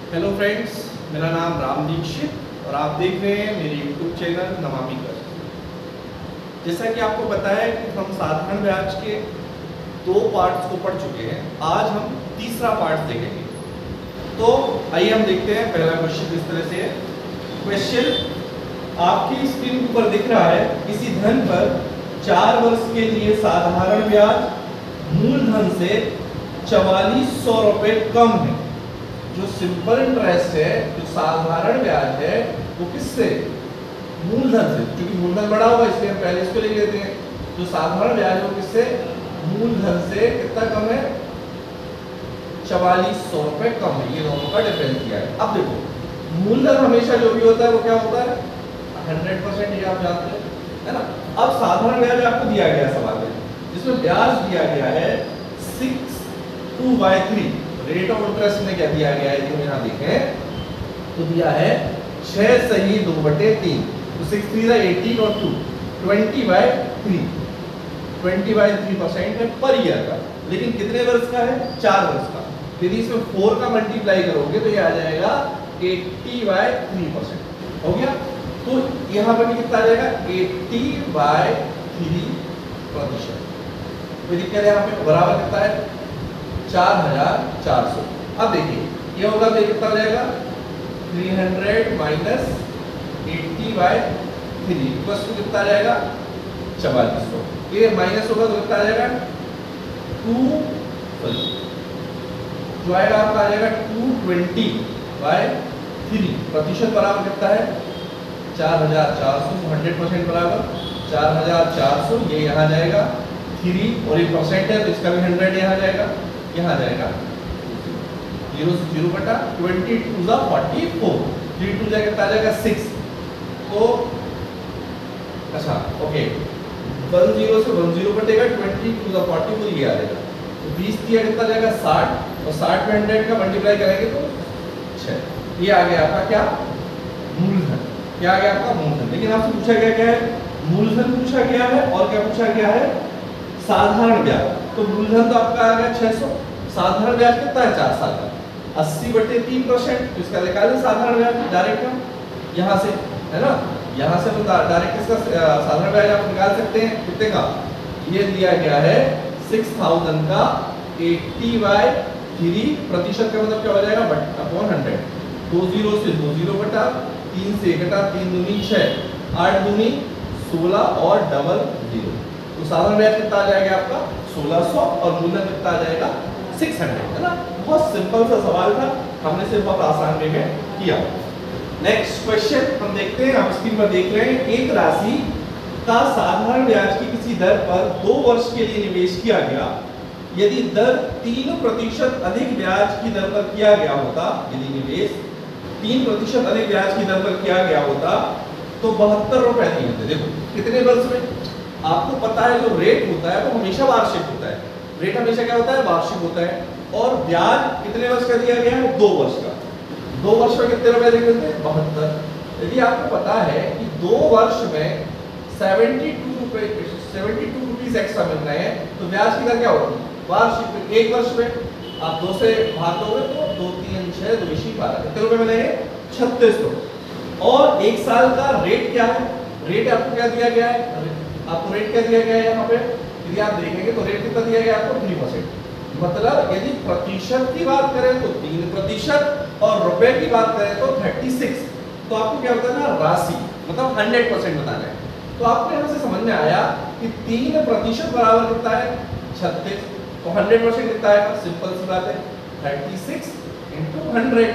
Hello friends, मेरा नाम राम दीक्षित और आप देख रहे हैं मेरे यूट्यूब चैनल नमामि कर। जैसा कि आपको पता है कि हम साधारण ब्याज के 2 पार्ट्स को पढ़ चुके हैं। आज हम तीसरा पार्ट देखेंगे। तो आइए हम देखते हैं। पहला क्वेश्चन इस तरह से है। क्वेश्चन आपकी स्क्रीन के ऊपर दिख रहा है, किसी धन पर 4 वर्ष के लिए साधारण ब्याज मूलधन से 4400 रुपये कम है। जो सिंपल इंटरेस्ट है, जो साधारण ब्याज है, वो किससे? मूलधन से। क्योंकि मूलधन बड़ा होगा इसलिए हम पहले इसको ले लेते हैं। जो साधारण ब्याज है वो किससे? मूलधन से कितना कम है? 4400 रुपये कम है। ये दोनों का डिफरेंस दिया है। अब देखो, मूलधन हमेशा जो भी होता है वो क्या होता है? 100%। ये आप जानते हैं, है ना। अब साधारण ब्याज आपको दिया गया सवाल में, जिसमें ब्याज दिया गया है 6/2/3। रेट ऑफ इंटरेस्ट में क्या दिया गया है? जो यहाँ देखें तो दिया है 6 सही 2/3। तो 6 3 18 और 2 20/3। 20/3% है पर ईयर का। लेकिन कितने वर्ष का है? 4 वर्ष का। यदि इसमें 4 का मल्टीप्लाई करोगे तो ये आ जाएगा 80/3%। हो गया। तो यहाँ पर भी कितना आ जाएगा? 80/3%। कोई दिक्कत है? यहाँ पे बराबर कितना है? 4400। अब देखिए ये होगा तो कितना हो जाएगा? 300 माइनस 80/3 प्लस कितना आ जाएगा? 4400। ये माइनस होगा तो कितना आ जाएगा? 2 जो आएगा आपका आ जाएगा 220/3। प्रतिशत बराबर कितना है? 4400। 100% बराबर 4400। ये यहाँ जाएगा 3 और ये परसेंट है तो इसका भी 100 यहाँ जाएगा। यहाँ जाएगा 0 से 0 बटा 22 44। 3 2 जाएगा कितना आ जाएगा? 6। तो अच्छा ओके, 10 से 10 बटेगा 22 44 ये आ जाएगा। तो 20 दिया कितना जाएगा? 60 और 60 में 100 का मल्टीप्लाई करेंगे तो 6। ये आ गया आपका क्या? मूलधन। क्या आ गया आपका? मूलधन। लेकिन आपसे पूछा गया क्या है? मूलधन पूछा गया है और क्या पूछा गया है? साधारण ब्याज। तो मूलधन तो आपका आ गया 600। साधारण ब्याज कितना है? 4 साल का 80/3%। तो इसका निकालें साधारण ब्याज डायरेक्ट हम यहाँ से, है ना। यहाँ से तो डायरेक्ट इसका साधारण ब्याज आप निकाल सकते हैं। कितने का? ये दिया गया है 6000 का 80/3। प्रतिशत का मतलब क्या हो जाएगा? अपॉन 100। 20 से 20 बटा 3 से 1 घटा 3 दूनी 6 8 दूनी 16 और डबल 0। तो साधारण ब्याज कितना आ जाएगा आपका? 1600 और मूलधन कितना आ जाएगा? 600, है ना। बहुत सिंपल सा सवाल था, हमने सिर्फ बहुत आसान वे में किया। नेक्स्ट क्वेश्चन हम देखते हैं। आप स्क्रीन पर देख रहे हैं। एक राशि का साधारण ब्याज की किसी दर पर 2 वर्ष के लिए निवेश किया गया। यदि दर 3% अधिक ब्याज की दर पर किया गया होता, यदि निवेश 3% अधिक ब्याज की दर पर किया गया होता तो 72 रुपए नहीं होते। देखो कितने वर्ष में? आपको पता है जो रेट होता है वो हमेशा वार्षिक होता है। रेट हमेशा क्या होता है? वार्षिक होता है। और ब्याज कितने वर्ष का दिया गया है? 2 वर्ष का। 2 वर्ष में कितने रुपए देंगे? 72। यदि आपको पता है कि 2 वर्ष में 72 रुपीज एक्स्ट्रा मिल रहे हैं तो ब्याज की दर क्या होगी? वार्षिक। 1 वर्ष में आप 2 से भाग दोगे तो 2 3 6 2 12 कितने रुपए मिलेंगे? 36 रुपए। और 1 साल का रेट क्या है? रेट आपको क्या दिया गया है? आपको रेट क्या दिया गया है? यहाँ पे यदि आप देखेंगे तो रेट कितना दिया गया आपको? 3%। मतलब यदि प्रतिशत की बात करें तो 3% और रुपए की बात करें तो 36। तो आपको क्या बताना है? राशि मतलब 100% बताना है। तो आपको यहाँ से समझ में आया कि 3% बराबर कितना है? 36। तो 100% कितना आएगा? सिंपल सी बात है, 36 × 100।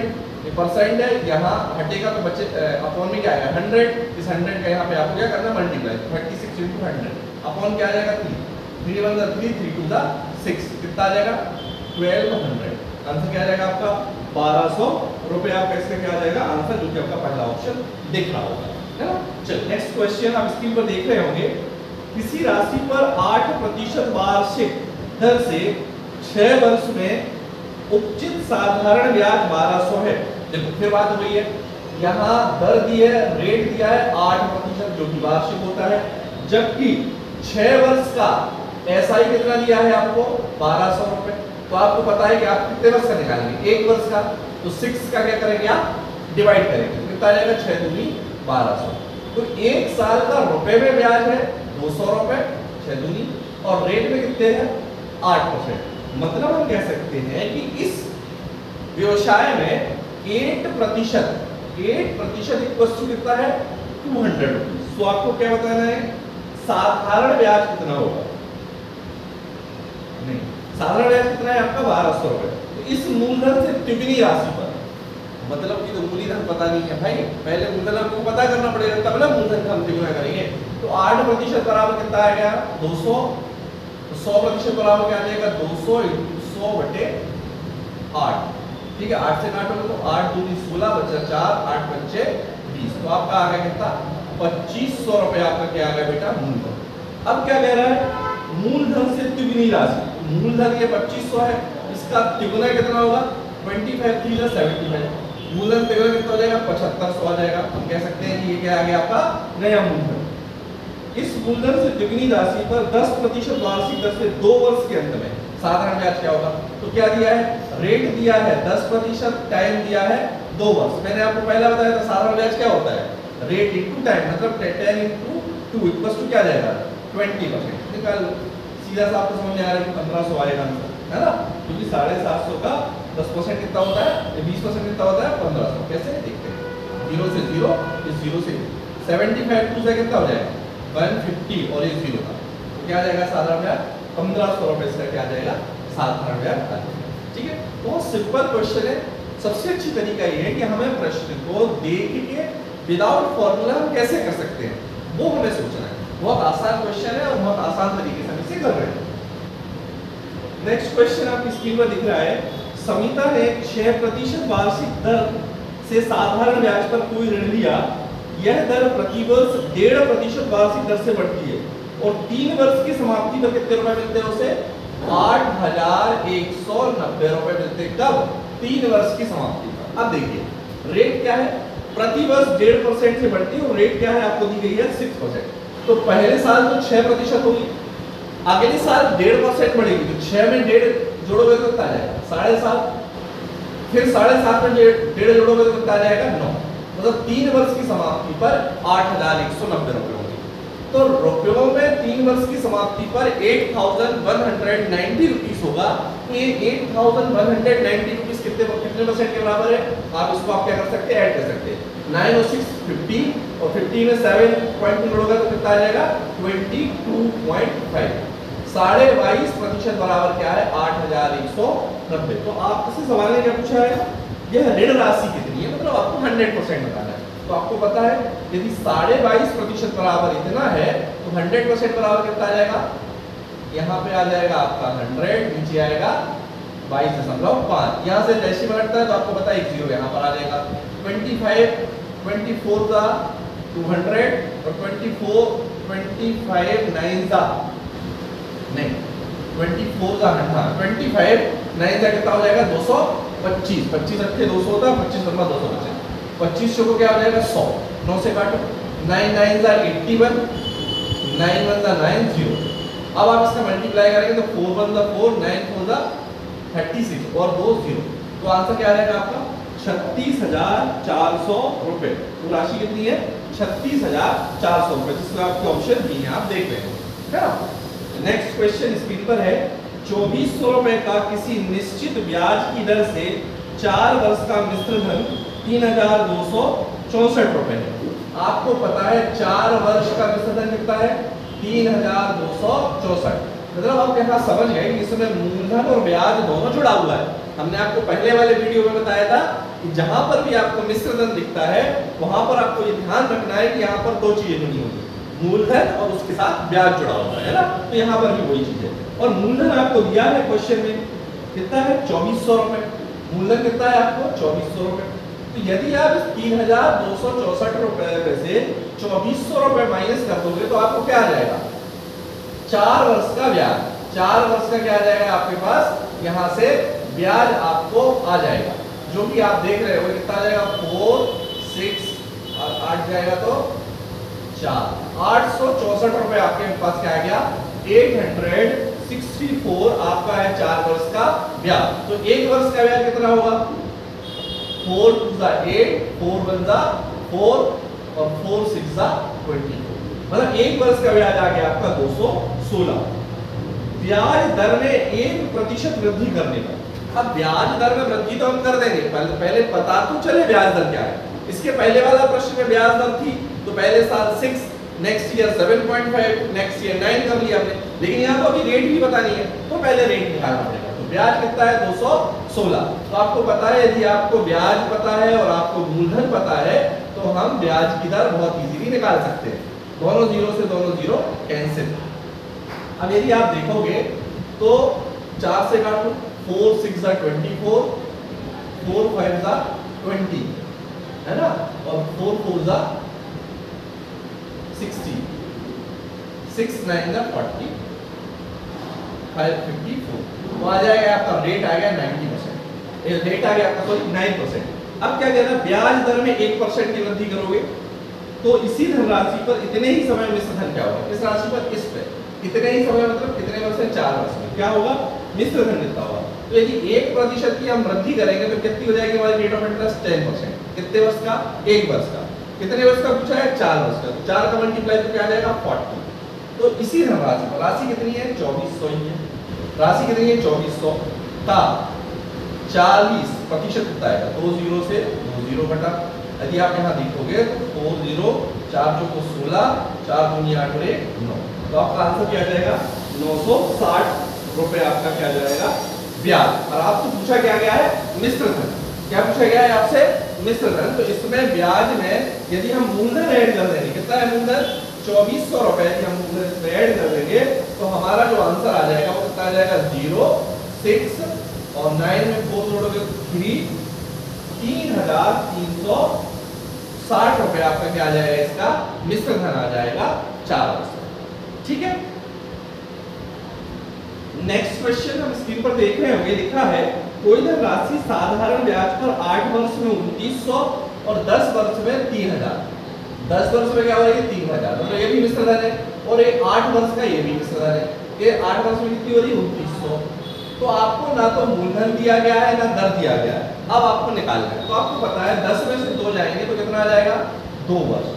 ये परसेंट है, यहाँ हटेगा तो बच्चे अपॉन में क्या आएगा? 100। इस 100 का यहाँ पे आपको क्या करना? मल्टीप्लाई। 36 × 100 अपॉन क्या आ जाएगा? 3 3 1 3 3 2 6 कितना आ जाएगा? 1200। आंसर क्या आ जाएगा आपका? 1200 रुपए। आपका इसका क्या आ जाएगा आंसर? जो कि आपका पहला ऑप्शन दिख रहा होगा, है ना। चलिए नेक्स्ट क्वेश्चन आप स्क्रीन पर देख रहे होंगे। किसी राशि पर 8% वार्षिक दर से 6 वर्ष में उचित साधारण ब्याज 1200 है। देखो फिर बात हुई है, यहाँ दर दी है, रेट दिया है 8% जो कि वार्षिक होता है, जबकि 6 वर्ष का एसआई कितना दिया है आपको? 1200 रुपए। तो आपको पता है कि आप कितने वर्ष का निकालेंगे? 1 वर्ष का। तो 6 का क्या करेंगे आप, डिवाइड करेंगे, कितना आ जाएगा 6 दूनी 1200। तो एक साल का रुपए में ब्याज है 200 रुपए 6 दूनी, और रेट में कितने हैं 8%। मतलब हम कह सकते हैं कि इस व्यवसाय में 8% इक्वल्स टू कितना है 200 रुपीज। तो आपको क्या बताना है, साधारण ब्याज कितना होगा, नहीं साधारण ब्याज कितना है आपका 1200 रुपए। तो इस मूलधन से तिगुनी राशि पर, मतलब कि तो मूलधन पता नहीं है भाई, पहले मूलधन आपको पता करना पड़ेगा तब ना मूलधन का हम तिगुना करेंगे। तो 8% बराबर कितना आ गया 200, तो 100% बराबर क्या आ जाएगा 200 × 100 बटे 8। ठीक है, 8 से काटोगे तो 8 दूनी 16 बचा 4, 8 पंचे 20। तो आपका आ गया कितना 2500 रुपए आपका क्या आ गया बेटा मूलधन। अब क्या कह रहा है, मूलधन से तिगुनी राशि, मूलधन ये 2500 है, इसका तिगुना कितना होगा 25 3 75, मूलधन तिगुना कितना हो जाएगा 7500 आ जाएगा। हम कह सकते हैं कि ये क्या आ गया आपका नया मूलधन। इस मूलधन से तिगुनी राशि पर 10% वार्षिक दर से 2 वर्ष के अंत में साधारण ब्याज क्या होगा। तो क्या दिया है, रेट दिया है 10%, टाइम दिया है 2 वर्ष। मैंने आपको पहला बताया था साधारण ब्याज क्या होता है, रेट इनटू टाइम, मतलब 10 × 2 इक्वल्स टू क्या जाएगा 20%। निकाल सीधा सा आपको समझ में आ रहा है कि 1500 आएगा आंसर, है ना, क्योंकि 750 का 10% कितना होता है, 20% कितना होता है 1500। कैसे देखते हैं, 0 से 0, इस 0 से 75 2 से कितना हो जाएगा 150, और ये 0 का तो क्या आ जाएगा साधारण ब्याज 1500 रुपए। इसका क्या आ जाएगा साधारण ब्याज आ जाएगा। ठीक है, बहुत सिंपल क्वेश्चन है। सबसे अच्छी तरीका ये है कि हमें प्रश्न को देख के विदाउट फॉर्मूला हम कैसे कर सकते हैं, वो हमें सोचना है। बहुत आसान क्वेश्चन है और बहुत आसान तरीके से हम इसे कर रहे हैं। नेक्स्ट क्वेश्चन आपकी स्क्रीन पर दिख रहा है, समिता ने 6% वार्षिक दर से साधारण ब्याज पर कोई ऋण लिया। यह दर प्रतिवर्ष 1.5% वार्षिक दर से बढ़ती है और 3 वर्ष की समाप्ति पर कितने रुपए मिलते हैं उसे 8190 रुपए मिलते हैं। कब, 3 वर्ष की समाप्ति पर। अब देखिए रेट क्या है, प्रति वर्ष 1.5% से बढ़ती है और रेट क्या है आपको दी गई है 6%। तो पहले साल तो 6% होगी, अगले साल 1.5% बढ़ेगी, तो 6 में 1.5 जोड़ोगे तो कितना आ जाएगा 7.5, फिर 7.5 में 1.5 जोड़ोगे तो कितना आ जाएगा 9। मतलब 3 वर्ष की समाप्ति पर 8190 रुपए होगी। तो रुपयों में 3 वर्ष की समाप्ति पर 8190 रुपीस होगा। तो ये 8190 रुपीस कितने परसेंट के बराबर है, आप इसको आप क्या कर सकते हैं, ऐड कर सकते हैं। 9 और 6 50, और 50 में 7 जोड़ोगे तो कितना आ जाएगा 22.5। 22.5% बराबर क्या है 8190। तो आपसे सवाल ने क्या पूछा है, यह ऋण राशि कितनी है, मतलब आपको 100% बताना है। तो आपको पता है यदि 22.5% बराबर इतना है तो 100% बराबर कितना आ जाएगा, यहाँ पे आ जाएगा आपका 100, नीचे आएगा 22.5। यहाँ से डेसिमल हटता है तो आपको पता है एक 0 यहाँ पर आ जाएगा। 25 24 का 200 और 24 25 9 का नहीं 24 का 25 9 का कितना हो जाएगा 225। 25 रखे 200 होता है, 25 नंबर 225। 25 को क्या हो जाएगा 100, 9 से काटो, 9 9 का 81, 9 1 का 90। अब आप इसका मल्टीप्लाई करेंगे तो 4 1 का 4, 9 4 का 36 और 2 0। तो आंसर क्या आ जाएगा आपका 36,400 रुपए। तो राशि कितनी है 36,400 रुपए, जिसमें आपके ऑप्शन बी है, आप देख रहे हैं, है ना। नेक्स्ट क्वेश्चन स्क्रीन पर है, 2400 रुपए का किसी निश्चित ब्याज की दर से 4 वर्ष का मिश्र धन 3264 रुपए है। आपको पता है 4 वर्ष का मिश्र धन कितना है 3264। मतलब आप यहाँ समझ गए कि इसमें मूलधन और ब्याज दोनों जुड़ा हुआ है। हमने आपको पहले वाले वीडियो में बताया था कि जहां पर भी आपको मिश्र धन दिखता है वहां पर आपको ये ध्यान रखना है कि यहाँ पर 2 चीजें जुड़ी होंगी, मूलधन और उसके साथ ब्याज जुड़ा हुआ है ना। तो यहाँ पर भी वही चीज है। और मूलधन आपको दिया है क्वेश्चन में कितना है 2400 रुपए। मूलधन कितना है आपको 2400 रुपए। तो यदि आप इस 3264 रुपए में से 2400 रुपए माइनस कर दोगे तो आपको क्या आ जाएगा 4 वर्ष का ब्याज। 4 वर्ष का क्या आ जाएगा आपके पास, यहाँ से ब्याज आपको आ जाएगा, जो कि आप देख रहे हो कितना आ जाएगा 4 6 और 8 जाएगा तो 4 864 रुपए आपके पास क्या आ गया 864 आपका है 4 वर्ष का ब्याज। तो 1 वर्ष का ब्याज कितना होगा 4 2 जा 8, 4 1 जा 4 और 4 6 जा 24, मतलब एक वर्ष का ब्याज आ गया आपका 216। ब्याज दर में 1% वृद्धि करने पर, अब ब्याज दर में वृद्धि तो हम कर देंगे, पहले पता तो चले ब्याज दर क्या है। इसके पहले वाला प्रश्न में ब्याज दर थी तो पहले साल 6, नेक्स्ट ईयर 7.5, नेक्स्ट ईयर 9 कर लिया हमने, लेकिन यहाँ तो अभी रेट भी पता नहीं है तो पहले रेट निकालना पड़ेगा। तो ब्याज कितना है 216। तो आपको पता है यदि आपको ब्याज पता है और आपको मूलधन पता है तो हम ब्याज की दर बहुत इजीली निकाल सकते हैं। दोनों जीरो से दोनों जीरो कैंसिल। अब यदि आप देखोगे तो 4 से काटो, 4 6 जा 24, 4 5 जा 20 है ना, और 4 4 जा 60, 6 9 जा 40, 5 54, तो आ जाएगा आपका रेट आ गया 90%, रेट आ गया आपका सॉरी 9%। अब क्या कहना है, ब्याज दर में 1% की वृद्धि करोगे तो इसी धनराशि पर इतने ही समय में मिश्र धन क्या होगा, इस राशि पर इस पे इतने ही समय मतलब कितने वर्ष है 4 वर्ष में क्या होगा, मिश्र धन कितना होगा। तो यदि 1% की हम वृद्धि करेंगे तो कितनी हो जाएगी हमारी रेट ऑफ इंटरेस्ट 10%। कितने वर्ष का, 1 वर्ष का। कितने वर्ष का पूछा है, 4 वर्ष का। तो 4 का मल्टीप्लाई तो क्या आ जाएगा 40। तो इसी धनराशि पर राशि कितनी है 2400 ही है, राशि कितनी है 2400 का 40% कितना आएगा, 2 0 से 2 0 बटा, यदि आप यहाँ देखोगे तो 4 0 4 चौको 16, 4 दूनी 8 और 1 9, तो आपका आंसर क्या आ जाएगा 960 रुपए आपका क्या जाएगा ब्याज। और आपसे पूछा क्या गया है मिश्र धन, क्या पूछा गया है आपसे मिश्र धन। तो इसमें ब्याज में यदि हम मूलधन ऐड कर देंगे, कितना है मूलधन 2400 रुपए, यदि हम मूलधन इसमें ऐड कर देंगे तो हमारा जो आंसर आ जाएगा वो कितना आ जाएगा 0 6 और 9 में 4 जोड़ोगे 3, 3360 रुपए आपका क्या आ जाएगा, इसका मिश्र धन आ जाएगा 4 वर्ष। ठीक है, नेक्स्ट क्वेश्चन हम स्क्रीन पर देख रहे होंगे, लिखा है कोई धनराशि साधारण ब्याज पर 8 वर्ष में 2900 और 10 वर्ष में 3000, 10 वर्ष में क्या हो रहा है 3000, मतलब ये भी मिश्र धन है, और ये 8 वर्ष का ये भी मिश्र धन है। ये 8 वर्ष में कितनी हो रही है 2900। तो आपको ना तो मूलधन दिया गया है ना दर दिया गया है, अब आपको निकालना है। तो आपको पता है 10 में से 2 जाएंगे तो कितना आ जाएगा 2 वर्ष,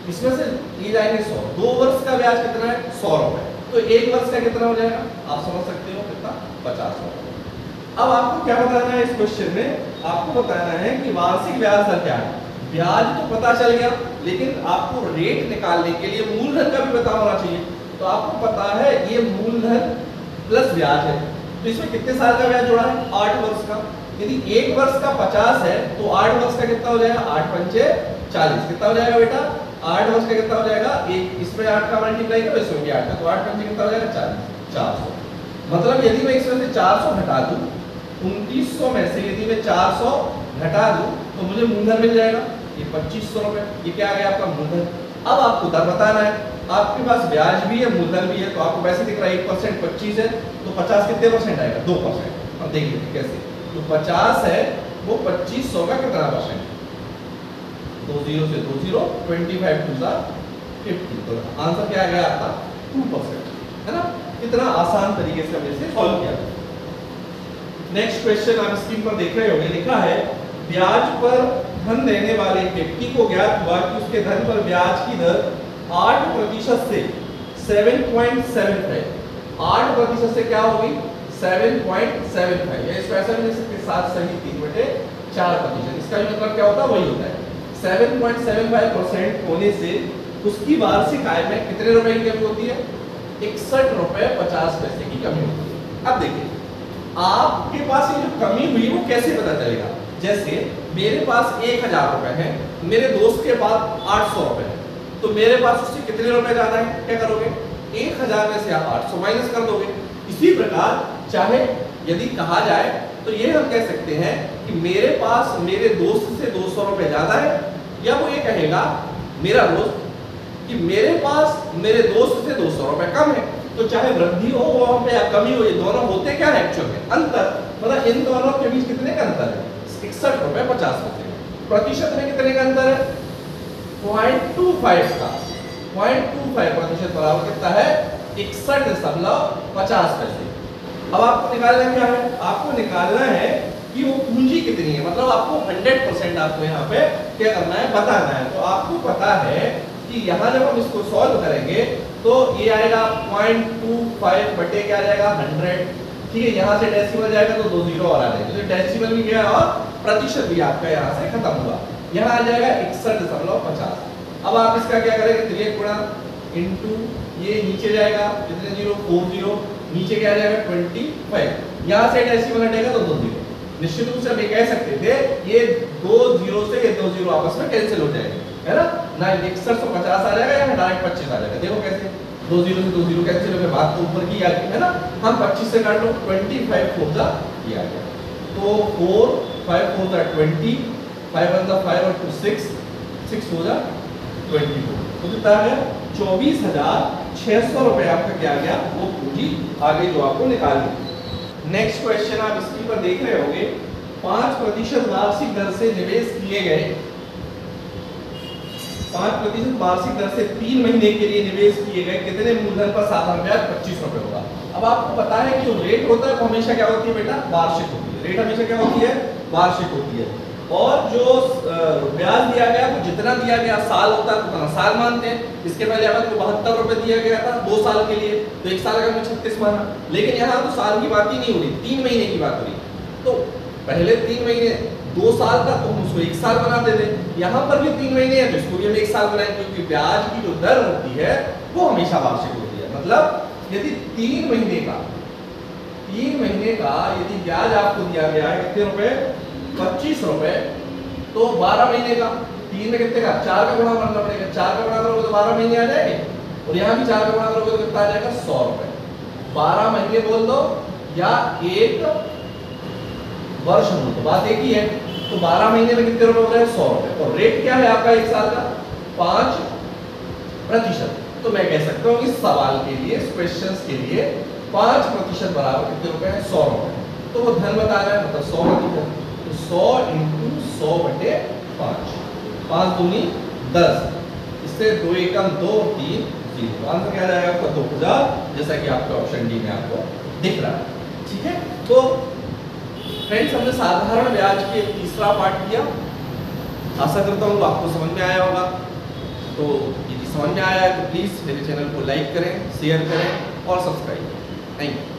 इसमें से ये जाएंगे 100, 2 वर्ष का ब्याज कितना है 100 रुपए, तो 1 वर्ष का कितना हो जाएगा आप समझ सकते हो कितना 50 रुपए। अब आपको क्या बताना है इस क्वेश्चन में, आपको बताना है कि वार्षिक ब्याज दर क्या है। ब्याज तो पता चल गया, लेकिन आपको रेट निकालने के लिए मूलधन का भी पता होना चाहिए। तो आपको पता है ये मूलधन प्लस ब्याज है, तो इसमें कितने साल का ब्याज जोड़ा है 8 वर्ष का। यदि 1 वर्ष का 50 है तो 8 वर्ष का कितना हो जाएगा 8 पंचे 40, कितना हो जाएगा बेटा 8 वर्ष का कितना हो जाएगा, एक इसमें 8 का मल्टीप्लाई करो इसमें भी 8 का, तो 8 पंचे कितना हो जाएगा 40, 400। मतलब यदि मैं इसमें से 400 घटा दूं 2900 में से यदि मैं 400 घटा दूं तो मुझे मूलधन मिल जाएगा ये 2500 रुपए, ये क्या आ गया आपका मूलधन। अब आपको दर बताना है, आपके पास ब्याज भी है मूलधन भी है, तो आपको वैसे दिख रहा है 1% 25 है तो 50 कितने परसेंट आएगा 2%। अब देख लीजिए कैसे, तो 50 है वो 2500 का कितना परसेंट, 2 0 से 2 0, 25 2 जा 50, तो आंसर क्या आ गया आपका 2%, है ना। कितना आसान तरीके से हमने इसे सॉल्व किया। नेक्स्ट क्वेश्चन आप स्क्रीन पर देख रहे होंगे, लिखा है ब्याज पर धन देने वाले व्यक्ति को ज्ञात हुआ कि उसके धन पर ब्याज की दर 8% से 7.75, 8% से क्या होगी 7.75, या इसको ऐसा भी लिख सकते 7 सही 3/4%। इसका भी मतलब क्या होता है वही होता है 7.75% होने से उसकी वार्षिक आय में कितने रुपए की कमी होती है 61 रुपए 50 पैसे की कमी होती है। अब देखिए आपके पास ये जो कमी हुई वो कैसे पता चलेगा, जैसे मेरे पास 1000 रुपए है, मेरे दोस्त के पास 800 रुपए है, तो मेरे पास उससे कितने रुपए ज्यादा है, क्या करोगे 1000 में से आप 800 माइनस कर दोगे। इसी प्रकार चाहे यदि कहा जाए तो ये हम कह सकते हैं कि मेरे पास मेरे दोस्त से 200 रुपए ज्यादा है, या वो ये कहेगा मेरा दोस्त कि मेरे पास मेरे दोस्त से 200 रुपए कम है। तो चाहे वृद्धि हो वहां पे या कमी हो, ये दोनों होते क्या है एक्चुअल में अंतर, मतलब इन दोनों के बीच कितने का अंतर है 61 रुपए 50 पैसे। प्रतिशत में कितने का अंतर है 0.25 का, 0.25% बराबर कितना है 61.50 पैसे। अब आपको निकालना क्या है, आपको निकालना है कि वो पूंजी कितनी है, मतलब आपको 100% आपको यहाँ पे क्या करना है, बताना है। तो आपको पता है कि यहाँ जब हम इसको सॉल्व करेंगे तो ये आएगा 0.25 बटे क्या आ जाएगा 100, ठीक है। यहाँ से डेसिमल जाएगा तो 2 जीरो और आ जाएगा, तो डेसिमल भी गया और प्रतिशत भी आपका यहाँ से खत्म हुआ। यहाँ आ जाएगा 61.50। अब आप इसका क्या करेंगे, 3 गुणा इंटू ये नीचे जाएगा कितने जीरो 4 जीरो, नीचे क्या आ जाएगा 25, यहाँ से डेसिमल हटेगा तो 2 जीरो। निश्चित रूप से हम ये कह सकते थे ये 2 जीरो से ये 2 जीरो आपस में कैंसिल हो जाएंगे, है ना। ना 6150 आ जाएगा या डायरेक्ट 25 आ जाएगा। देखो कैसे 2 जीरो से 2 जीरो कैंसिल हो गए, बात तो ऊपर की आ गई, है ना। हम 25 से काट लो, 25 4 जा ये आ गया, तो 4 5 4 जा 20, 5 1 जा 5 और 2 6 6 हो जा 24, तो कितना आ गया 24,600 रुपए आपका क्या आ गया, वो पूंजी आ गई जो आपको निकालनी। नेक्स्ट क्वेश्चन आप स्क्रीन पर देख रहे होंगे, 5% वार्षिक दर से निवेश किए गए, 5% वार्षिक दर से 3 महीने के लिए निवेश किए गए कितने मूलधन पर साधारण ब्याज 25 रुपए होगा। अब आपको पता है कि जो रेट होता है वो हमेशा क्या होती है बेटा, वार्षिक होती है। रेट हमेशा क्या होती है, वार्षिक होती है। और जो ब्याज दिया गया वो जितना दिया गया साल होता है उतना साल मानते हैं। इसके पहले अगर को 72 रुपए दिया गया था 2 साल के लिए, तो 1 साल का हमने 36 माना। लेकिन यहाँ तो साल की बात ही नहीं हो रही, 3 महीने की बात हो रही। तो पहले 3 महीने 2 साल का तो हम उसको 1 साल बना देते, यहाँ पर भी 3 महीने है तो इसको भी हम 1 साल बनाएंगे, क्योंकि ब्याज की जो दर होती है वो हमेशा वार्षिक होती है। मतलब यदि 3 महीने का यदि ब्याज आपको दिया गया है कितने रुपए 25 रुपए, तो 12 महीने का 3 में कितने का 4 का गुणा करना पड़ेगा, 4 का गुणा करोगे तो 12 महीने आ जाएंगे, और यहाँ भी 4 का गुणा करोगे तो कितना आ जाएगा 100 रुपए। 12 महीने बोल दो या 1 वर्ष बोल दो, बात एक ही है। तो 12 महीने में कितने रुपए हो गए 100 रुपए, और रेट क्या है आपका 1 साल का 5%। तो मैं कह सकता हूँ इस सवाल के लिए, इस क्वेश्चन के लिए 5% बराबर कितने रुपए है 100 रुपए। तो वो धन बता रहा है, मतलब 100%, तो 100 इंटू 100 बटे 5, 5 दूनी 10, इससे 2 एकम 2 3 0, आंसर क्या जाएगा आपका 2000, जैसा कि आपके ऑप्शन डी में आपको दिख रहा है। ठीक है, तो फ्रेंड्स हमने साधारण ब्याज के तीसरा पार्ट किया। आशा करता हूँ आपको समझ में आया होगा। तो यदि समझ में आया है तो प्लीज़ मेरे चैनल को लाइक करें, शेयर करें और सब्सक्राइब करें। Thank you.